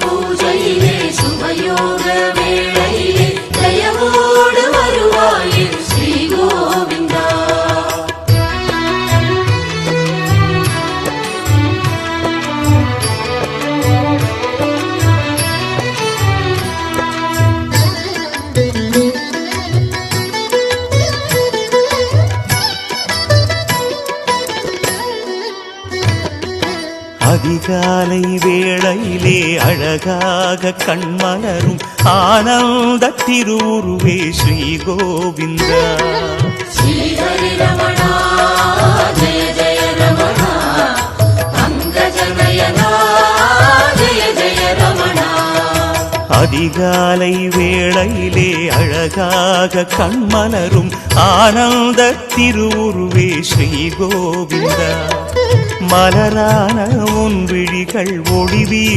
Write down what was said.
பூஜையிலே சுபயோக வேளையிலே தயவோடு வருவாயே ஸ்ரீ கோவிந்தா. அதிகாலை வேளையிலே அழகாக கண்மலரும் ஆனந்த திருவுருவே ஸ்ரீ கோவிந்தா. ஸ்ரீஹரி ரமணா ஜெய ஜெய ரமணா, பங்கஜநயனா ஜெய ஜெய ரமணா. அதிகாலை வேளையிலே அழகாக கண்மலரும் ஆனந்த திருவுருவே ஸ்ரீ கோவிந்தா. மலரான உன் விழிகள் ஒளிவி